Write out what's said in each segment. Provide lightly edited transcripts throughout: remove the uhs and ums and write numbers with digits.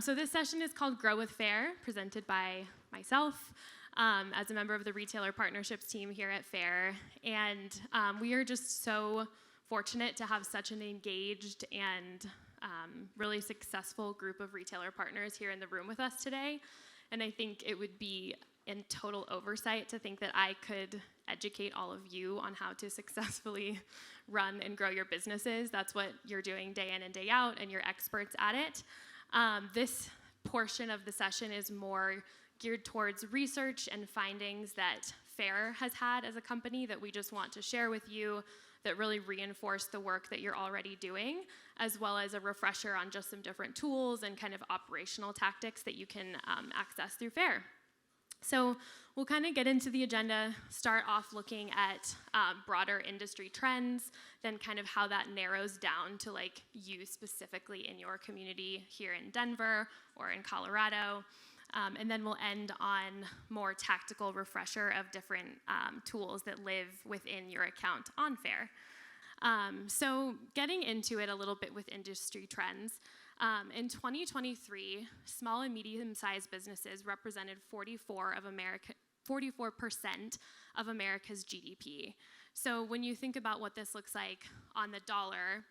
So this session is called Grow with Faire, presented by myself as a member of the retailer partnerships team here at Faire. And we are just so fortunate to have such an engaged and really successful group of retailer partners here in the room with us today. And I think it would be in total oversight to think that I could educate all of you on how to successfully run and grow your businesses. That's what you're doing day in and day out, and you're experts at it. This portion of the session is more geared towards research and findings that Faire has had as a company that we just want to share with you that really reinforce the work that you're already doing, as well as a refresher on just some different tools and kind of operational tactics that you can access through Faire. So we'll kind of get into the agenda, start off looking at broader industry trends, then kind of how that narrows down to like you specifically in your community here in Denver or in Colorado. And then we'll end on more tactical refresher of different tools that live within your account on Faire. So getting into it a little bit with industry trends, in 2023, small and medium-sized businesses represented 44% of America's GDP. So when you think about what this looks like on the dollar,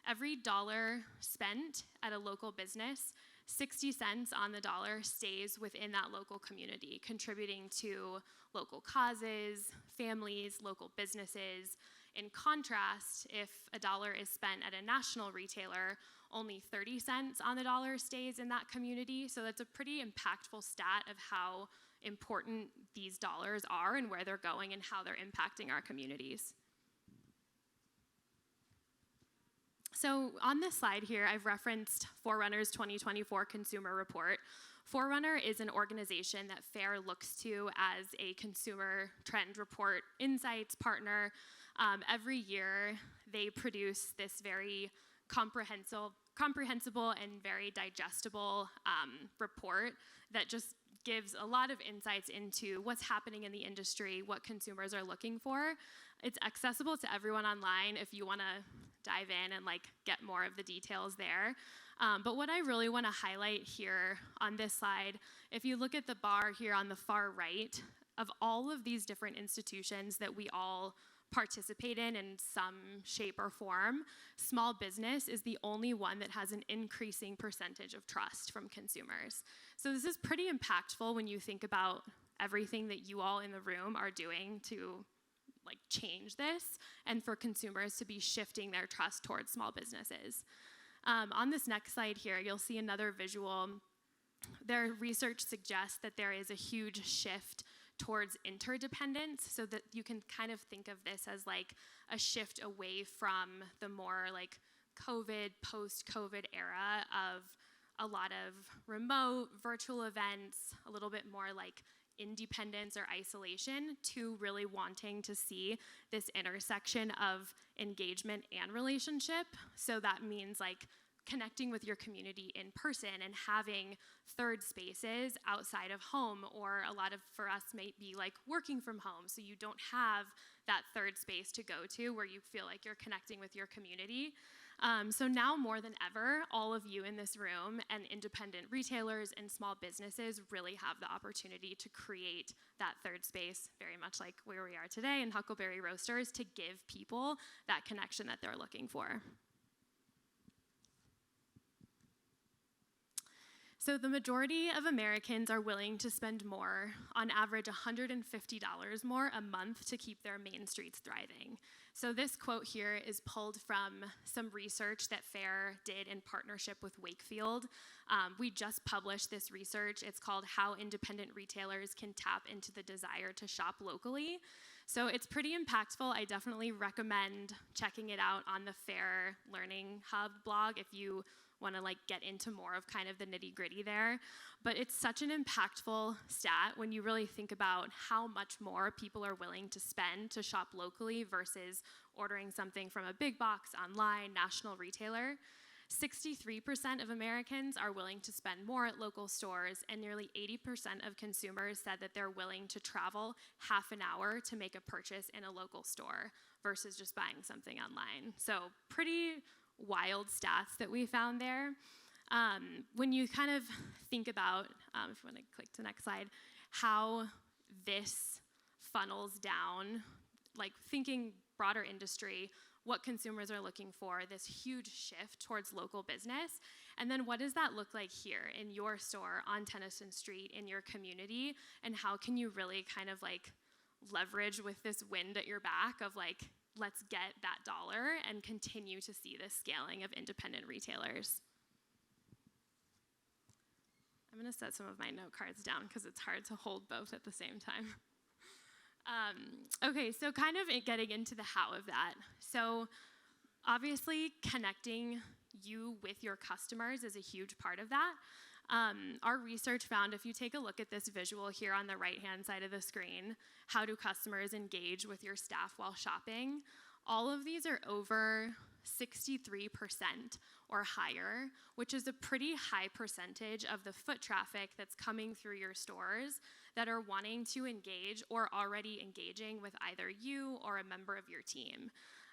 every dollar spent at a local business, 60 cents on the dollar stays within that local community, contributing to local causes, families, local businesses. In contrast, if a dollar is spent at a national retailer, only 30 cents on the dollar stays in that community. So that's a pretty impactful stat of how important these dollars are and where they're going and how they're impacting our communities. So on this slide here, I've referenced Forerunner's 2024 Consumer Report. Forerunner is an organization that Faire looks to as a consumer trend report insights partner. Every year, they produce this very comprehensible and very digestible report that just gives a lot of insights into what's happening in the industry, what consumers are looking for. It's accessible to everyone online if you want to dive in and like get more of the details there. But what I really want to highlight here on this slide, if you look at the bar here on the far right, of all of these different institutions that we all participate in some shape or form, small business is the only one that has an increasing percentage of trust from consumers. So this is pretty impactful when you think about everything that you all in the room are doing to like change this and for consumers to be shifting their trust towards small businesses. On this next slide here, you'll see another visual. Their research suggests that there is a huge shift towards interdependence, so that you can kind of think of this as like a shift away from the more like COVID, post-COVID era of a lot of remote, virtual events, a little bit more like independence or isolation, to really wanting to see this intersection of engagement and relationship. So that means like connecting with your community in person and having third spaces outside of home, or a lot of, for us, may be like working from home, so you don't have that third space to go to where you feel like you're connecting with your community. So now more than ever, all of you in this room and independent retailers and small businesses really have the opportunity to create that third space, very much like where we are today in Huckleberry Roasters, to give people that connection that they're looking for. So the majority of Americans are willing to spend more, on average $150 more a month, to keep their main streets thriving. So this quote here is pulled from some research that Faire did in partnership with Wakefield. We just published this research. It's called How Independent Retailers Can Tap into the Desire to Shop Locally. So it's pretty impactful. I definitely recommend checking it out on the Faire Learning Hub blog if you want to like get into more of kind of the nitty-gritty there. But it's such an impactful stat when you really think about how much more people are willing to spend to shop locally versus ordering something from a big box, online, national retailer. 63% of Americans are willing to spend more at local stores, and nearly 80% of consumers said that they're willing to travel half an hour to make a purchase in a local store versus just buying something online. So pretty wild stats that we found there. When you kind of think about, if you want to click to the next slide, how this funnels down, like thinking broader industry, what consumers are looking for, this huge shift towards local business, and then what does that look like here in your store, on Tennyson Street, in your community, and how can you really kind of like leverage with this wind at your back of like, let's get that dollar and continue to see this scaling of independent retailers. I'm going to set some of my note cards down because it's hard to hold both at the same time. Okay, so kind of getting into the how of that. So obviously connecting you with your customers is a huge part of that. Our research found, if you take a look at this visual here on the right-hand side of the screen, how do customers engage with your staff while shopping? All of these are over 63% or higher, which is a pretty high percentage of the foot traffic that's coming through your stores that are wanting to engage or already engaging with either you or a member of your team.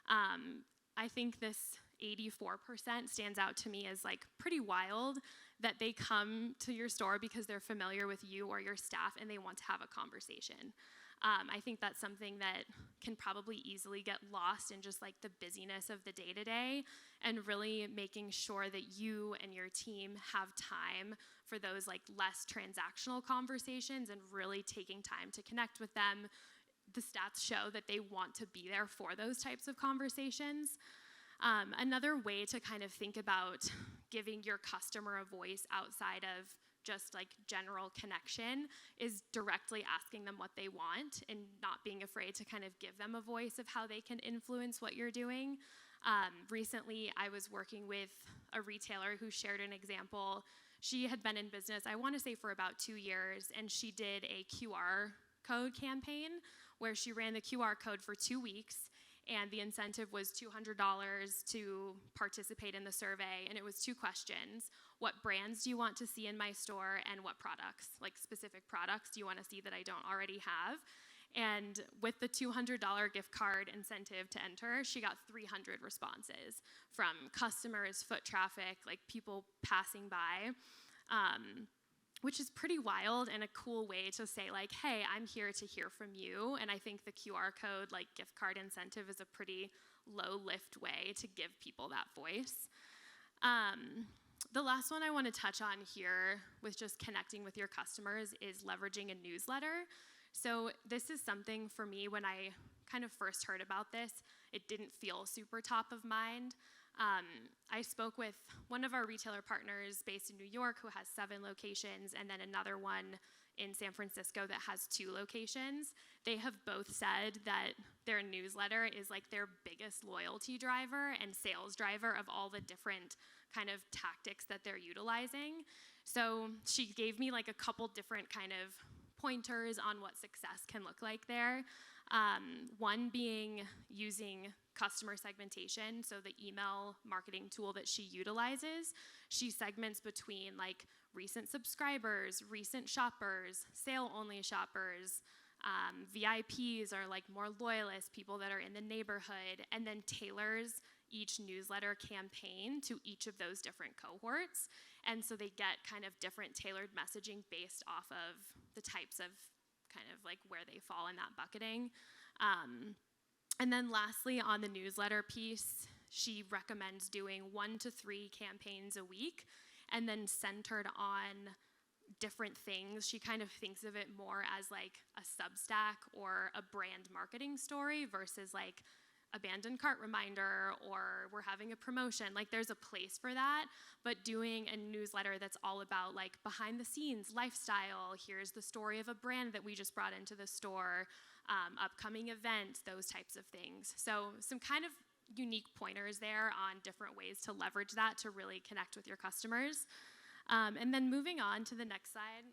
I think this 84% stands out to me as like pretty wild, that they come to your store because they're familiar with you or your staff and they want to have a conversation. I think that's something that can probably easily get lost in just like the busyness of the day-to-day, and really making sure that you and your team have time for those like less transactional conversations and really taking time to connect with them. The stats show that they want to be there for those types of conversations. Another way to kind of think about giving your customer a voice outside of just like general connection is directly asking them what they want and not being afraid to kind of give them a voice of how they can influence what you're doing. Recently, I was working with a retailer who shared an example. She had been in business, I want to say, for about 2 years, and she did a QR code campaign where she ran the QR code for 2 weeks, and the incentive was $200 to participate in the survey, and it was 2 questions. What brands do you want to see in my store, and what products, like specific products, do you want to see that I don't already have? And with the $200 gift card incentive to enter, she got 300 responses from customers, foot traffic, like people passing by, which is pretty wild and a cool way to say like, hey, I'm here to hear from you. And I think the QR code, like gift card incentive, is a pretty low lift way to give people that voice. The last one I want to touch on here with just connecting with your customers is leveraging a newsletter. So this is something for me, when I kind of first heard about this, it didn't feel super top of mind. I spoke with one of our retailer partners based in New York who has 7 locations, and then another one in San Francisco that has 2 locations. They have both said that their newsletter is like their biggest loyalty driver and sales driver of all the different kind of tactics that they're utilizing. So she gave me like a couple different kind of pointers on what success can look like there. One being using customer segmentation, so the email marketing tool that she utilizes, she segments between like recent subscribers, recent shoppers, sale-only shoppers, VIPs are like more loyalists, people that are in the neighborhood, and then tailors each newsletter campaign to each of those different cohorts. And so they get kind of different tailored messaging based off of the types of kind of like where they fall in that bucketing. And then lastly, on the newsletter piece, she recommends doing 1 to 3 campaigns a week, and then centered on different things. She kind of thinks of it more as like a Substack or a brand marketing story versus like abandoned cart reminder or we're having a promotion. Like there's a place for that, but doing a newsletter that's all about like behind the scenes lifestyle, here's the story of a brand that we just brought into the store, upcoming events, those types of things. So some kind of unique pointers there on different ways to leverage that to really connect with your customers. And then moving on to the next slide.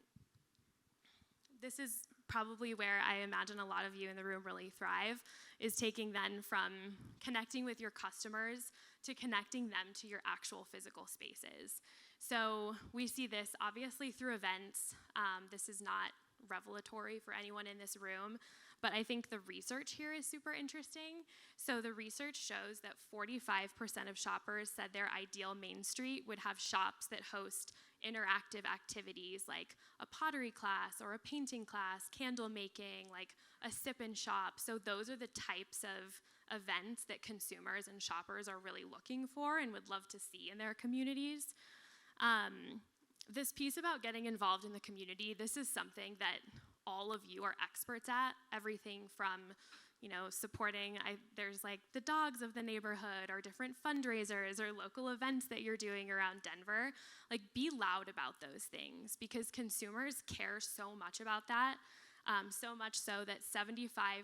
This is probably where I imagine a lot of you in the room really thrive, is taking then from connecting with your customers to connecting them to your actual physical spaces. So we see this obviously through events. This is not revelatory for anyone in this room, but I think the research here is super interesting. So the research shows that 45% of shoppers said their ideal main street would have shops that host interactive activities like a pottery class or a painting class, candle making, like a sip and shop. So those are the types of events that consumers and shoppers are really looking for and would love to see in their communities. This piece about getting involved in the community, this is something that all of you are experts at. Everything from, supporting, there's like the dogs of the neighborhood or different fundraisers or local events that you're doing around Denver. Like, be loud about those things because consumers care so much about that. So much so that 75%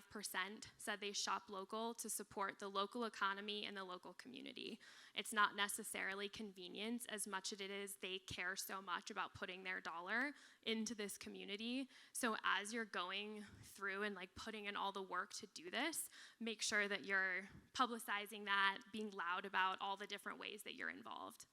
said they shop local to support the local economy and the local community. It's not necessarily convenience as much as it is they care so much about putting their dollar into this community. So as you're going through and like putting in all the work to do this, make sure that you're publicizing that, being loud about all the different ways that you're involved.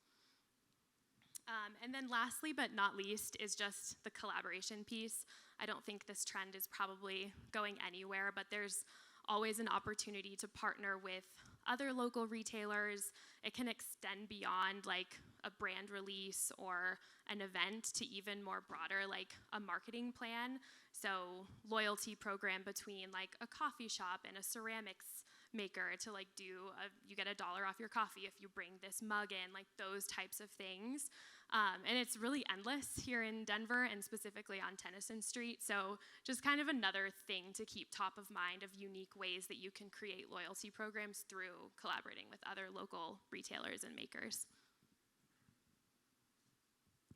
And then lastly, but not least, is just the collaboration piece. I don't think this trend is probably going anywhere, but there's always an opportunity to partner with other local retailers. It can extend beyond like a brand release or an event to even more broader, like a marketing plan. So loyalty program between like a coffee shop and a ceramics maker to like you get $1 off your coffee if you bring this mug in, like those types of things. And it's really endless here in Denver and specifically on Tennyson Street. So just kind of another thing to keep top of mind of unique ways that you can create loyalty programs through collaborating with other local retailers and makers.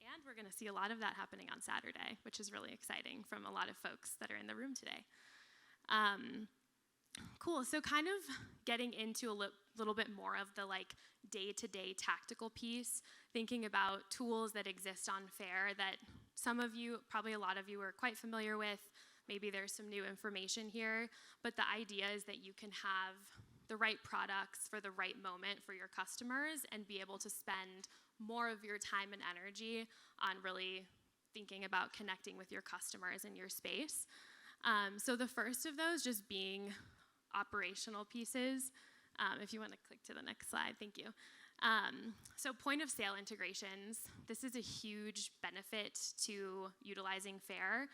And we're going to see a lot of that happening on Saturday, which is really exciting from a lot of folks that are in the room today. Cool, so kind of getting into a little bit more of the like day-to-day tactical piece, thinking about tools that exist on Faire that some of you, probably a lot of you are quite familiar with. Maybe there's some new information here, but the idea is that you can have the right products for the right moment for your customers and be able to spend more of your time and energy on really thinking about connecting with your customers in your space. So the first of those just being operational pieces. If you want to click to the next slide, thank you. So point of sale integrations, this is a huge benefit to utilizing Faire.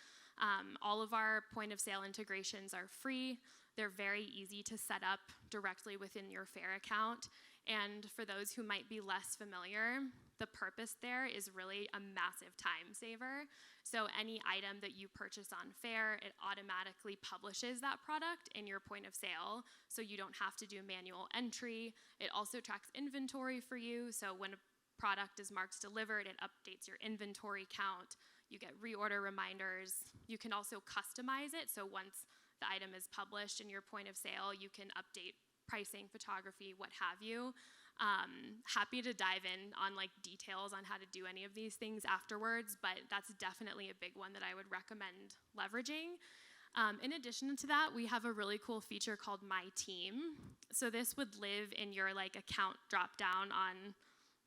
All of our point of sale integrations are free. They're very easy to set up directly within your Faire account. And for those who might be less familiar, the purpose there is really a massive time saver. So any item that you purchase on Faire, it automatically publishes that product in your point of sale, so you don't have to do manual entry. It also tracks inventory for you, so when a product is marked delivered, it updates your inventory count. You get reorder reminders. You can also customize it, so once the item is published in your point of sale, you can update pricing, photography, what have you. Happy to dive in on like details on how to do any of these things afterwards, but that's definitely a big one that I would recommend leveraging. In addition to that, we have a really cool feature called My Team. So this would live in your like account drop down on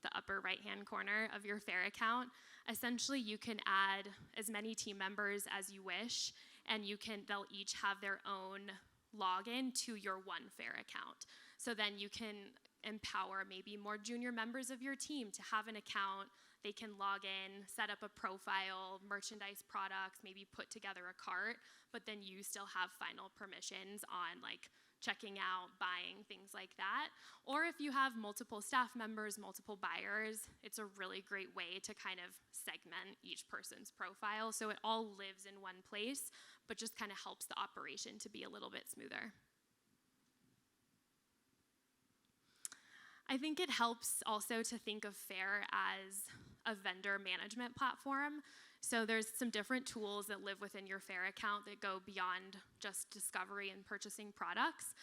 the upper right-hand corner of your Faire account. Essentially, you can add as many team members as you wish, and they'll each have their own login to your one Faire account. So then you can empower maybe more junior members of your team to have an account. They can log in, set up a profile, merchandise products, maybe put together a cart, but then you still have final permissions on like checking out, buying, things like that. Or if you have multiple staff members, multiple buyers, it's a really great way to kind of segment each person's profile so it all lives in one place, but just kind of helps the operation to be a little bit smoother. I think it helps also to think of Faire as a vendor management platform. So there's some different tools that live within your Faire account that go beyond just discovery and purchasing products.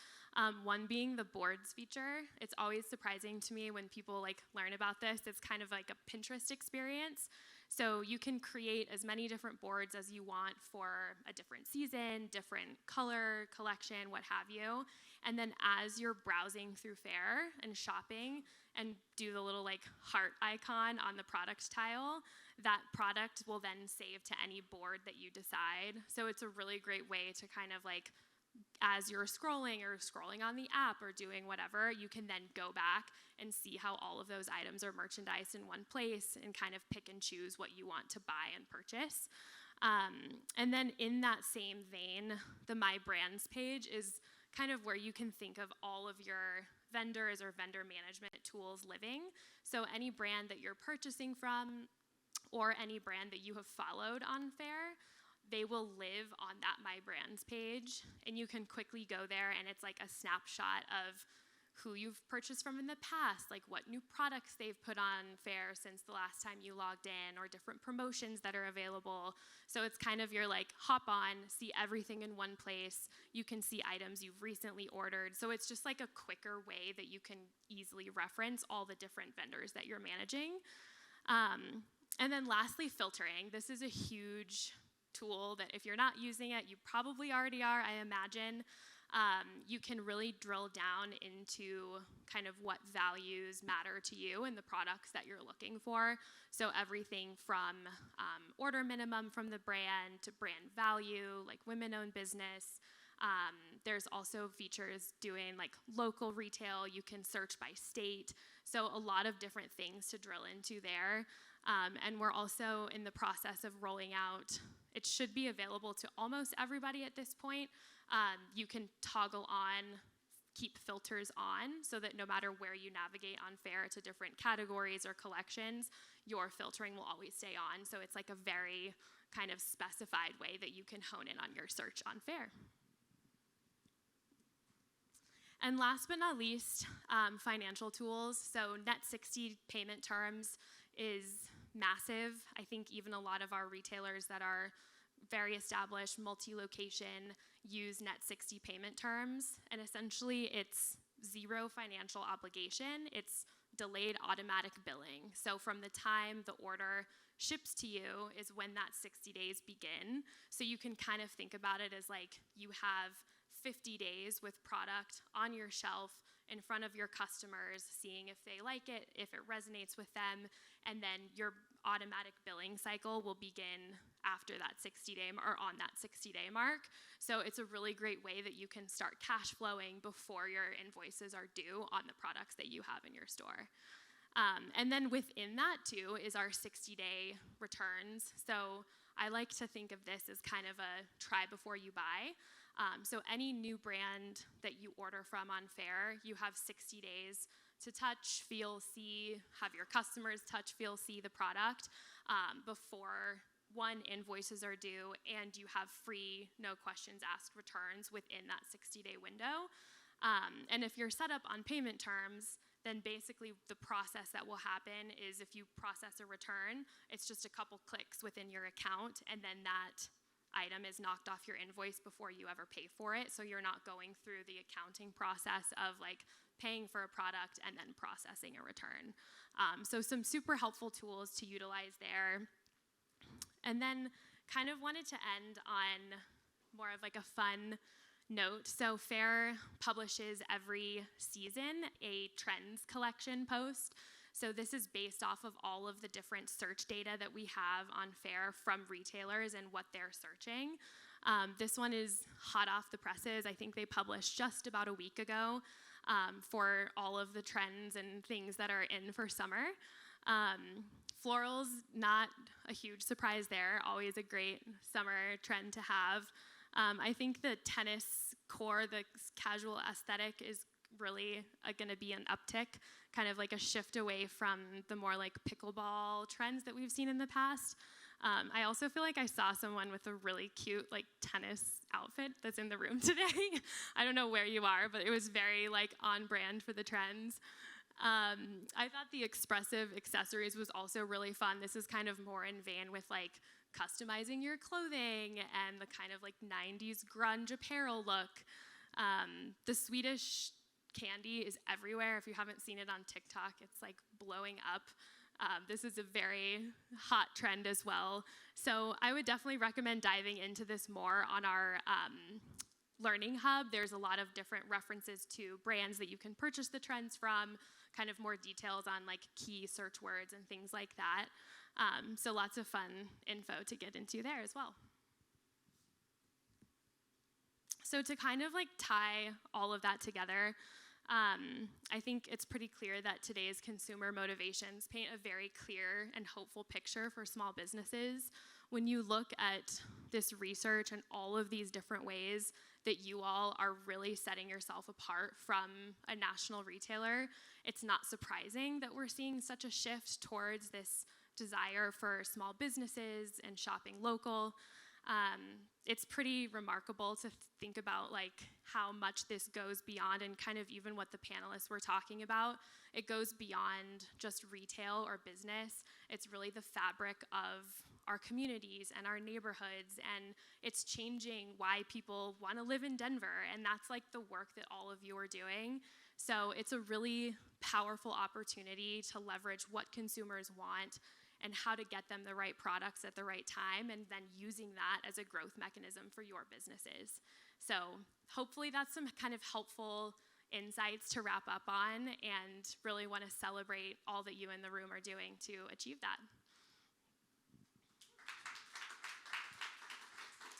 One being the boards feature. It's always surprising to me when people like learn about this. It's kind of like a Pinterest experience. So you can create as many different boards as you want for a different season, different color, collection, what have you. And then as you're browsing through Faire and shopping and do the little like heart icon on the product tile, that product will then save to any board that you decide. So it's a really great way to kind of like as you're scrolling on the app or doing whatever, you can then go back and see how all of those items are merchandised in one place and kind of pick and choose what you want to buy and purchase. And then in that same vein, the My Brands page is kind of where you can think of all of your vendors or vendor management tools living. So any brand that you're purchasing from or any brand that you have followed on Faire, they will live on that My Brands page, and you can quickly go there, and it's like a snapshot of who you've purchased from in the past, like what new products they've put on Faire since the last time you logged in, or different promotions that are available. So it's kind of your like hop on, see everything in one place. You can see items you've recently ordered. So it's just like a quicker way that you can easily reference all the different vendors that you're managing. And then lastly, filtering. This is a huge tool that if you're not using it, you probably already are, I imagine. You can really drill down into kind of what values matter to you in the products that you're looking for. So everything from order minimum from the brand to brand value, like women-owned business. There's also features doing like local retail. You can search by state. So a lot of different things to drill into there. And we're also in the process of rolling out, it should be available to almost everybody at this point. You can toggle on, keep filters on, so that no matter where you navigate on Faire to different categories or collections, your filtering will always stay on. So it's like a very kind of specified way that you can hone in on your search on Faire. And last but not least, financial tools. So net 60 payment terms is massive. I think even a lot of our retailers that are very established, multi-location, use net 60 payment terms. And essentially, it's zero financial obligation. It's delayed automatic billing. So from the time the order ships to you is when that 60 days begin. So you can kind of think about it as like you have 50 days with product on your shelf in front of your customers, seeing if they like it, if it resonates with them, and then your automatic billing cycle will begin after that 60-day or on that 60-day mark. So it's a really great way that you can start cash flowing before your invoices are due on the products that you have in your store. And then within that too is our 60-day returns. So I like to think of this as kind of a try before you buy. So any new brand that you order from on Faire, you have 60 days to touch, feel, see, have your customers touch, feel, see the product before one, invoices are due, and you have free, no questions asked returns within that 60-day window. And if you're set up on payment terms, then basically the process that will happen is if you process a return, it's just a couple clicks within your account, and then that item is knocked off your invoice before you ever pay for it. So you're not going through the accounting process of like paying for a product and then processing a return. So some super helpful tools to utilize there. And then kind of wanted to end on more of like a fun note. So Faire publishes every season a trends collection post. So this is based off of all of the different search data that we have on Faire from retailers and what they're searching. This one is hot off the presses. I think they published just about a week ago for all of the trends and things that are in for summer. Florals, not a huge surprise there. Always a great summer trend to have. I think the tennis core, the casual aesthetic is really going to be an uptick, kind of like a shift away from the more like pickleball trends that we've seen in the past. I also feel like I saw someone with a really cute like tennis outfit that's in the room today. I don't know where you are, but it was very like on brand for the trends. I thought the expressive accessories was also really fun. This is kind of more in vein with like customizing your clothing and the kind of like 90s grunge apparel look. The Swedish candy is everywhere. If you haven't seen it on TikTok, it's like blowing up. This is a very hot trend as well. So I would definitely recommend diving into this more on our Learning Hub. There's a lot of different references to brands that you can purchase the trends from, kind of more details on like key search words and things like that. So lots of fun info to get into there as well. So to kind of like tie all of that together, I think it's pretty clear that today's consumer motivations paint a very clear and hopeful picture for small businesses. When you look at this research and all of these different ways that you all are really setting yourself apart from a national retailer, it's not surprising that we're seeing such a shift towards this desire for small businesses and shopping local. It's pretty remarkable to think about like how much this goes beyond, and kind of even what the panelists were talking about. It goes beyond just retail or business. It's really the fabric of our communities and our neighborhoods, and it's changing why people want to live in Denver, and that's like the work that all of you are doing. So it's a really powerful opportunity to leverage what consumers want and how to get them the right products at the right time, and then using that as a growth mechanism for your businesses. So hopefully that's some kind of helpful insights to wrap up on, and really want to celebrate all that you in the room are doing to achieve that.